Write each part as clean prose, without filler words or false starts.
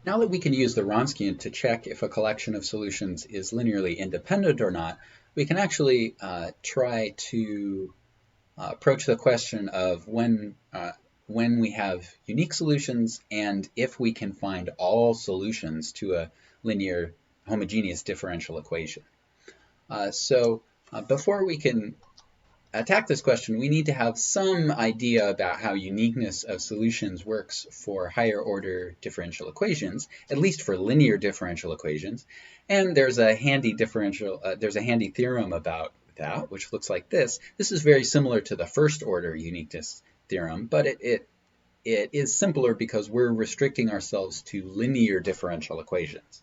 Now that we can use the Wronskian to check if a collection of solutions is linearly independent or not, we can actually try to approach the question of when we have unique solutions and if we can find all solutions to a linear homogeneous differential equation. Before we can attack this question, we need to have some idea about how uniqueness of solutions works for higher order differential equations, at least for linear differential equations. And there's a handy theorem about that, which looks like this. This is very similar to the first order uniqueness theorem, but it is simpler because we're restricting ourselves to linear differential equations.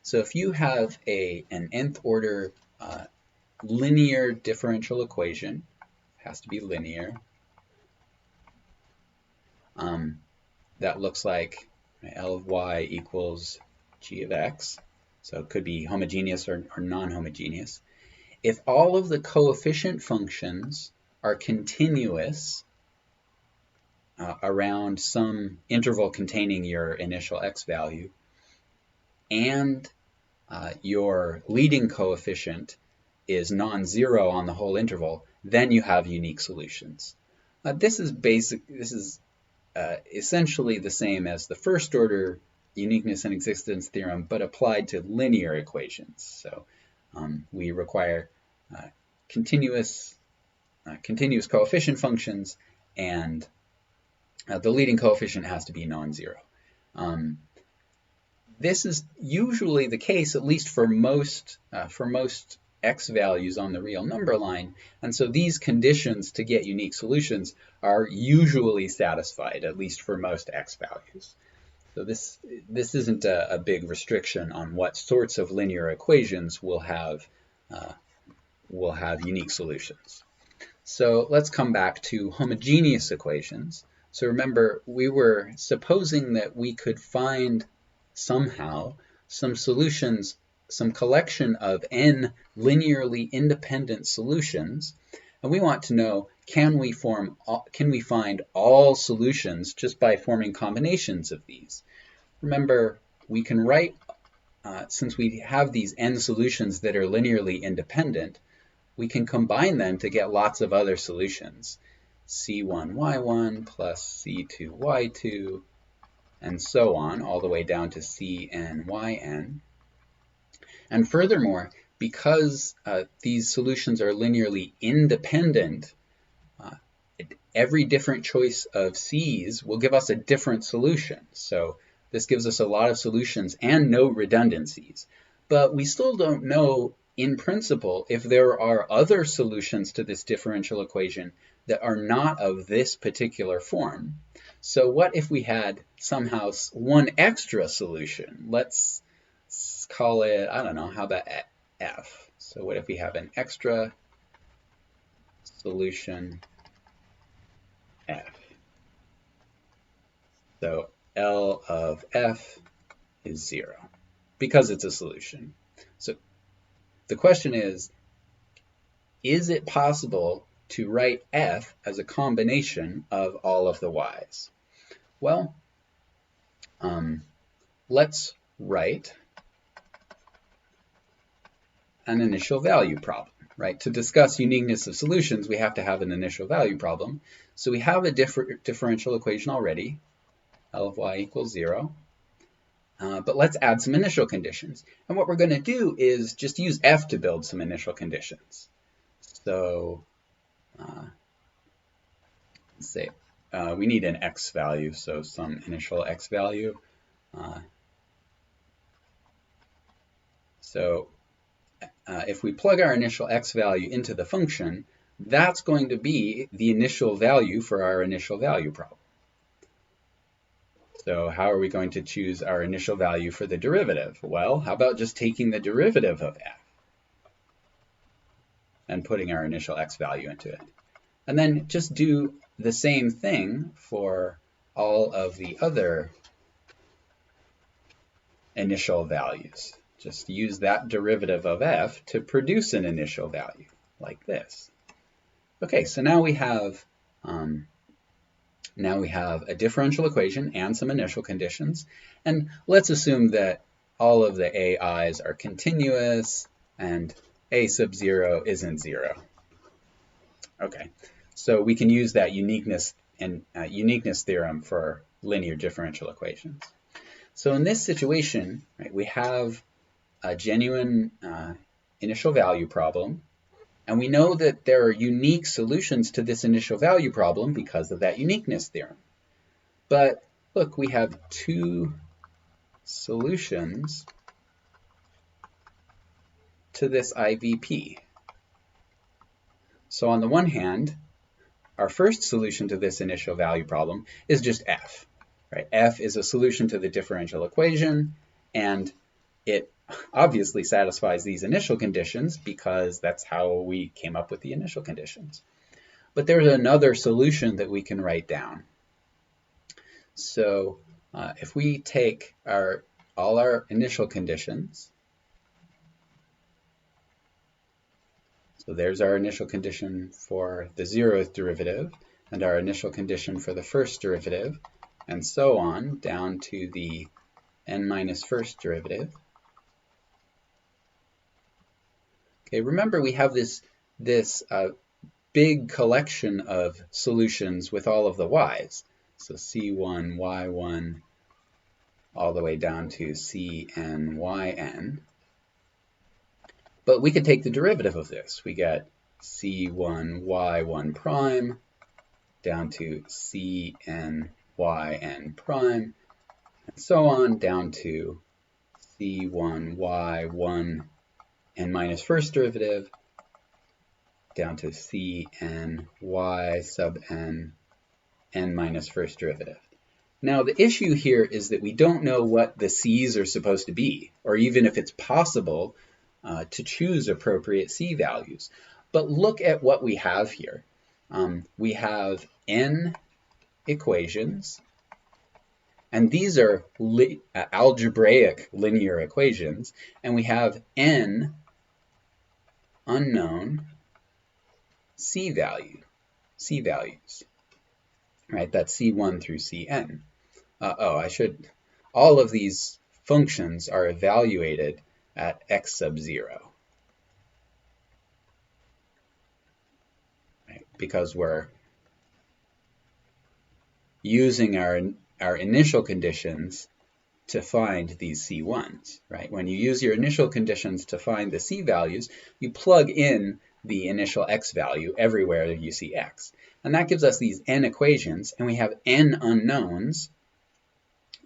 So if you have an nth order linear differential equation, has to be linear, that looks like L of y equals g of x, so it could be homogeneous or non-homogeneous. If all of the coefficient functions are continuous around some interval containing your initial x value, and your leading coefficient is non-zero on the whole interval, then you have unique solutions. This is essentially the same as the first order uniqueness and existence theorem, but applied to linear equations. So we require continuous coefficient functions, and the leading coefficient has to be non-zero. This is usually the case, at least for most x values on the real number line, and so these conditions to get unique solutions are usually satisfied, at least for most x values. So this isn't a big restriction on what sorts of linear equations will have unique solutions. So let's come back to homogeneous equations. So remember, we were supposing that we could find somehow some solutions, some collection of n linearly independent solutions, and we want to know, can we find all solutions just by forming combinations of these? Remember, we can write, since we have these n solutions that are linearly independent, we can combine them to get lots of other solutions. C1y1 plus C2y2, and so on, all the way down to Cn yn. And furthermore, because these solutions are linearly independent, every different choice of C's will give us a different solution. So this gives us a lot of solutions and no redundancies. But we still don't know, in principle, if there are other solutions to this differential equation that are not of this particular form. So what if we had somehow one extra solution? Let's call it, I don't know, how about f? So what if we have an extra solution f? So L of f is 0 because it's a solution. So the question is it possible to write f as a combination of all of the y's? Well, let's write an initial value problem, right? To discuss uniqueness of solutions, we have to have an initial value problem. So we have a differential equation already, L of y equals 0. But let's add some initial conditions. And what we're going to do is just use f to build some initial conditions. So let's say we need an x value, so some initial x value. If we plug our initial x value into the function, that's going to be the initial value for our initial value problem. So how are we going to choose our initial value for the derivative? Well, how about just taking the derivative of f and putting our initial x value into it? And then just do the same thing for all of the other initial values. Just use that derivative of f to produce an initial value, like this. Okay, so now we have Now we have a differential equation and some initial conditions. And let's assume that all of the AI's are continuous and A sub 0 isn't 0. Okay, so we can use that uniqueness theorem for linear differential equations. So in this situation, right, we have a genuine initial value problem. And we know that there are unique solutions to this initial value problem because of that uniqueness theorem. But look, we have two solutions to this IVP. So on the one hand, our first solution to this initial value problem is just f. Right? F is a solution to the differential equation, and it obviously satisfies these initial conditions because that's how we came up with the initial conditions. But there's another solution that we can write down. So if we take all our initial conditions, so there's our initial condition for the 0th derivative and our initial condition for the first derivative, and so on down to the n minus first derivative. Okay, remember we have this big collection of solutions with all of the y's. So c1, y1, all the way down to cn, yn. But we could take the derivative of this. We get c1, y1 prime down to cn, yn prime, and so on down to c1, y1, n minus first derivative, down to cn, y sub n, n minus first derivative. Now the issue here is that we don't know what the c's are supposed to be, or even if it's possible to choose appropriate c values. But look at what we have here. We have n equations, and these are algebraic linear equations, and we have n unknown c values. Right, that's c1 through cn. All of these functions are evaluated at x sub 0. Right, because we're using our initial conditions to find these c1s. Right? When you use your initial conditions to find the c values, you plug in the initial x value everywhere you see x. And that gives us these n equations, and we have n unknowns,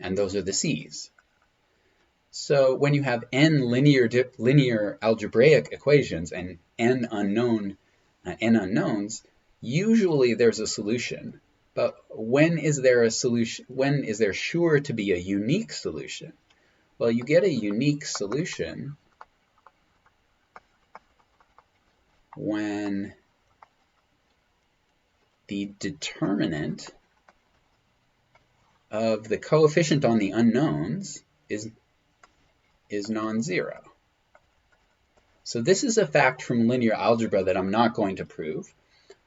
and those are the c's. So when you have n linear algebraic equations and n unknowns, usually there's a solution. But when is there a solution? When is there sure to be a unique solution? Well, you get a unique solution when the determinant of the coefficient on the unknowns is non-zero. So this is a fact from linear algebra that I'm not going to prove.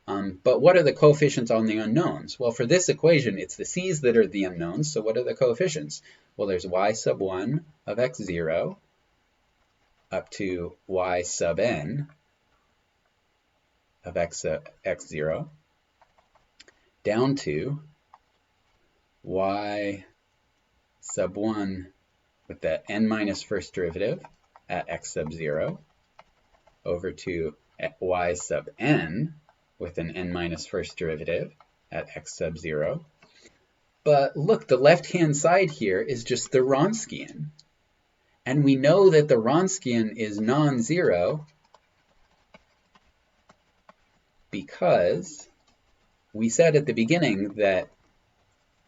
But what are the coefficients on the unknowns? Well, for this equation, it's the c's that are the unknowns. So what are the coefficients? Well, there's y sub 1 of x0 up to y sub n of x0 down to y sub 1 with the n minus first derivative at x sub 0 over to y sub n with an n minus first derivative at x sub 0. But look, the left-hand side here is just the Wronskian. And we know that the Wronskian is non-zero because we said at the beginning that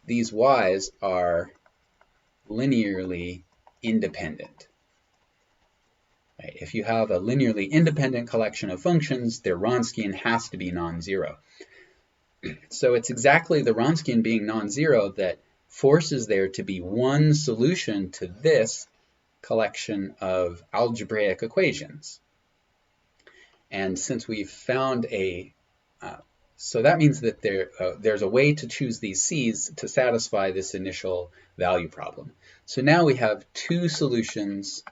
these y's are linearly independent. Right? If you have a linearly independent collection of functions, their Wronskian has to be non-zero. So it's exactly the Wronskian being non-zero that forces there to be one solution to this collection of algebraic equations. And since we've found a So that means that there's a way to choose these C's to satisfy this initial value problem. So now we have two solutions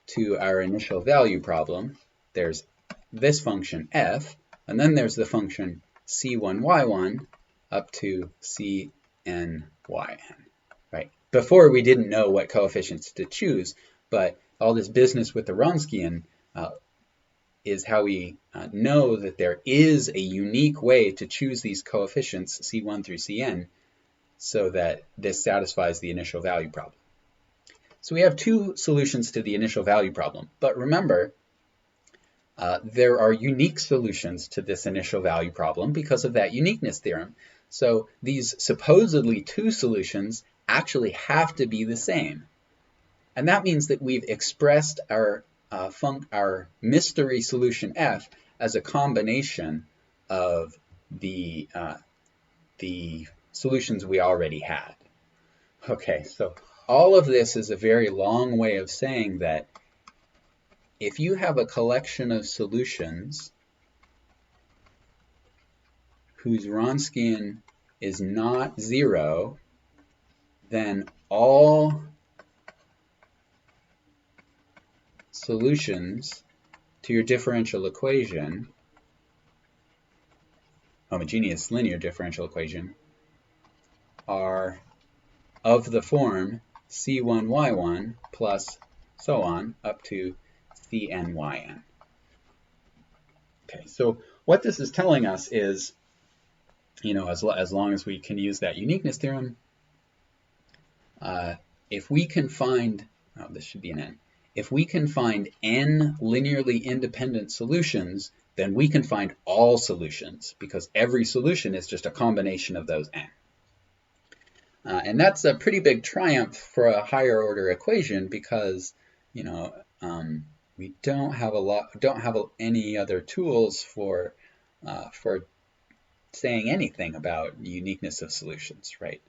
to our initial value problem. There's this function f, and then there's the function c1y1 up to cnyn, right? Before we didn't know what coefficients to choose, but all this business with the Wronskian is how we know that there is a unique way to choose these coefficients c1 through cn so that this satisfies the initial value problem. So we have two solutions to the initial value problem, but remember, there are unique solutions to this initial value problem because of that uniqueness theorem. So these supposedly two solutions actually have to be the same. And that means that we've expressed our mystery solution f as a combination of the solutions we already had. Okay, so all of this is a very long way of saying that if you have a collection of solutions whose Wronskian is not 0, then all solutions to your differential equation, homogeneous linear differential equation, are of the form c1y1 plus so on up to cnyn. Okay, so what this is telling us is, as long as we can use that uniqueness theorem, if we can find, this should be an n, if we can find n linearly independent solutions, then we can find all solutions, because every solution is just a combination of those n. And that's a pretty big triumph for a higher order equation, because we don't have any other tools for saying anything about uniqueness of solutions, right?